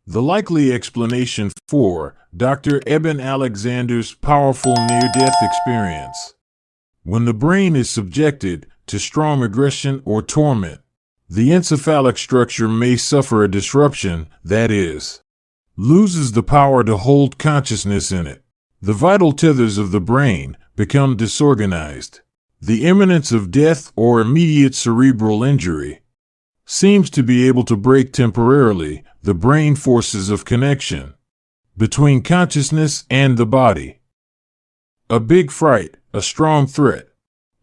The likely explanation for Dr. Eben Alexander's powerful near-death experience. When the brain is subjected to strong aggression or torment, the encephalic structure may suffer a disruption, that is, loses the power to hold consciousness in it. The vital tethers of the brain become disorganized. The imminence of death or immediate cerebral injury seems to be able to break temporarily the brain forces of connection between consciousness and the body. A big fright, a strong threat,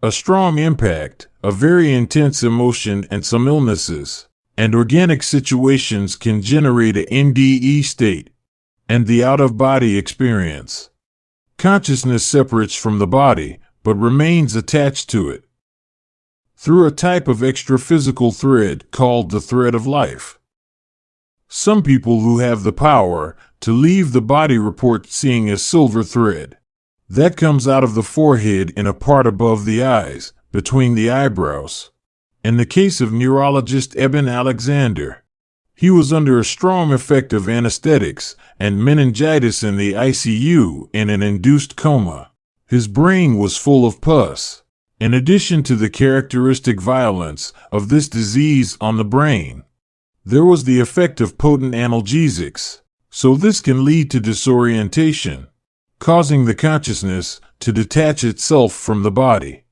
a strong impact, a very intense emotion, and some illnesses and organic situations can generate an NDE state and the out-of-body experience. Consciousness separates from the body, but remains attached to it through a type of extra-physical thread called the thread of life. Some people who have the power to leave the body report seeing a silver thread that comes out of the forehead in a part above the eyes, between the eyebrows. In the case of neurologist Eben Alexander, he was under a strong effect of anesthetics and meningitis in the ICU in an induced coma. His brain was full of pus. In addition to the characteristic violence of this disease on the brain, there was the effect of potent analgesics, so this can lead to disorientation, causing the consciousness to detach itself from the body,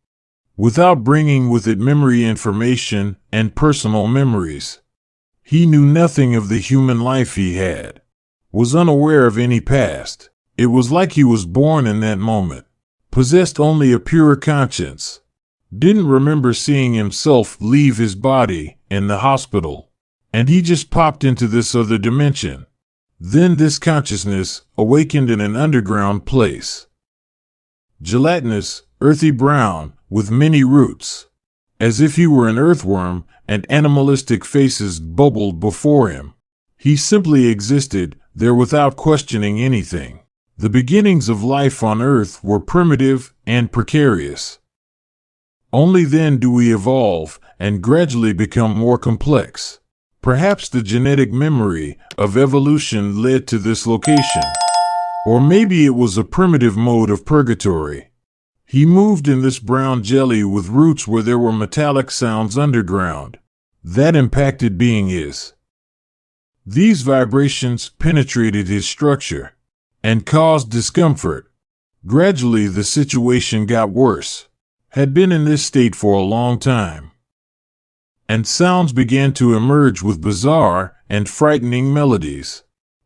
without bringing with it memory information and personal memories. He knew nothing of the human life he had, was unaware of any past. It was like he was born in that moment, possessed only a pure conscience, didn't remember seeing himself leave his body in the hospital, and he just popped into this other dimension. Then this consciousness awakened in an underground place, gelatinous, earthy brown, with many roots, as if he were an earthworm, and animalistic faces bubbled before him. He simply existed there without questioning anything. The beginnings of life on Earth were primitive and precarious. Only then do we evolve and gradually become more complex. Perhaps the genetic memory of evolution led to this location. Or maybe it was a primitive mode of purgatory. He moved in this brown jelly with roots where there were metallic sounds underground. That impacted being his. These vibrations penetrated his structure and caused discomfort. Gradually the situation got worse. Had been in this state for a long time. And sounds began to emerge with bizarre and frightening melodies.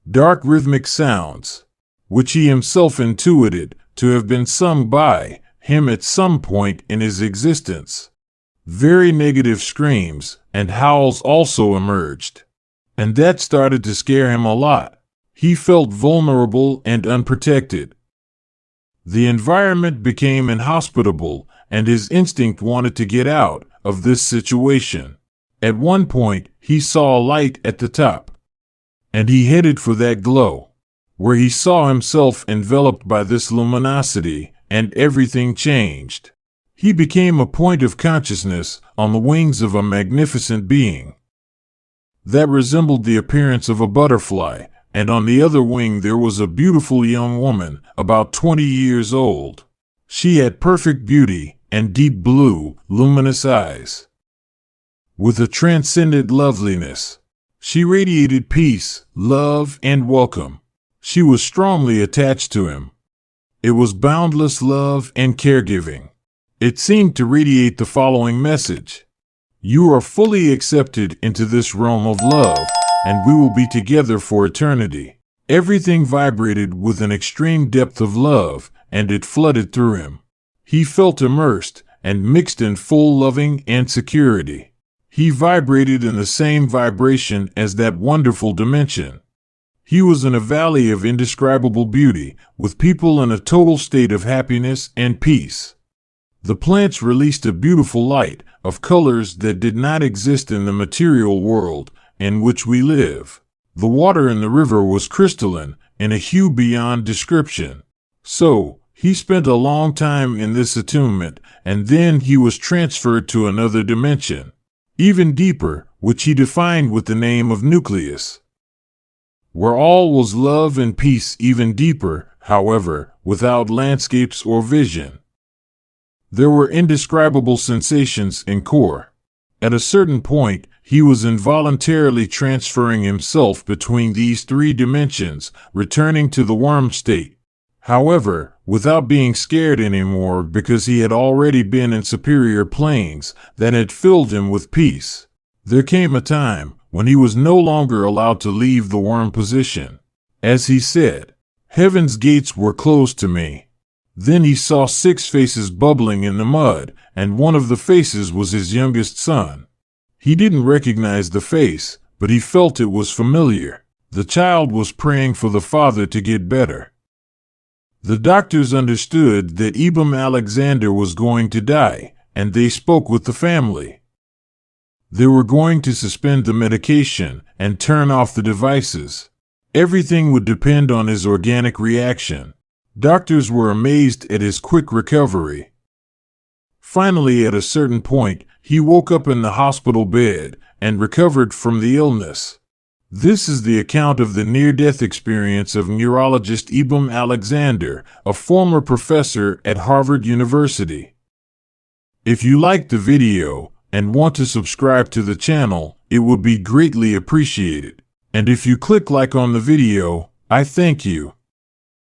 Dark rhythmic sounds, which he himself intuited to have been sung by him at some point in his existence. Very negative screams and howls also emerged. And that started to scare him a lot. He felt vulnerable and unprotected. The environment became inhospitable, and his instinct wanted to get out of this situation. At one point, he saw a light at the top, and he headed for that glow, where he saw himself enveloped by this luminosity, and everything changed. He became a point of consciousness on the wings of a magnificent being that resembled the appearance of a butterfly, and on the other wing there was a beautiful young woman, about 20 years old. She had perfect beauty and deep blue, luminous eyes. With a transcendent loveliness, she radiated peace, love, and welcome. She was strongly attached to him. It was boundless love and caregiving. It seemed to radiate the following message: "You are fully accepted into this realm of love, and we will be together for eternity." Everything vibrated with an extreme depth of love, and it flooded through him. He felt immersed and mixed in full loving and security. He vibrated in the same vibration as that wonderful dimension. He was in a valley of indescribable beauty, with people in a total state of happiness and peace. The plants released a beautiful light of colors that did not exist in the material world in which we live. The water in the river was crystalline in a hue beyond description. So, he spent a long time in this attunement, and then he was transferred to another dimension, even deeper, which he defined with the name of nucleus. where all was love and peace, even deeper, however, without landscapes or vision. There were indescribable sensations in core. At a certain point, he was involuntarily transferring himself between these three dimensions, returning to the worm state. However, without being scared anymore, because he had already been in superior planes that had filled him with peace. There came a time when he was no longer allowed to leave the worm position. As he said, "Heaven's gates were closed to me." Then he saw 6 faces bubbling in the mud, and one of the faces was his youngest son. He didn't recognize the face, but he felt it was familiar. The child was praying for the father to get better. The doctors understood that Eben Alexander was going to die, and they spoke with the family. They were going to suspend the medication and turn off the devices. Everything would depend on his organic reaction. Doctors were amazed at his quick recovery. Finally, at a certain point, he woke up in the hospital bed and recovered from the illness. This is the account of the near-death experience of neurologist Eben Alexander, a former professor at Harvard University. If you liked the video and want to subscribe to the channel, it would be greatly appreciated. And if you click like on the video, I thank you.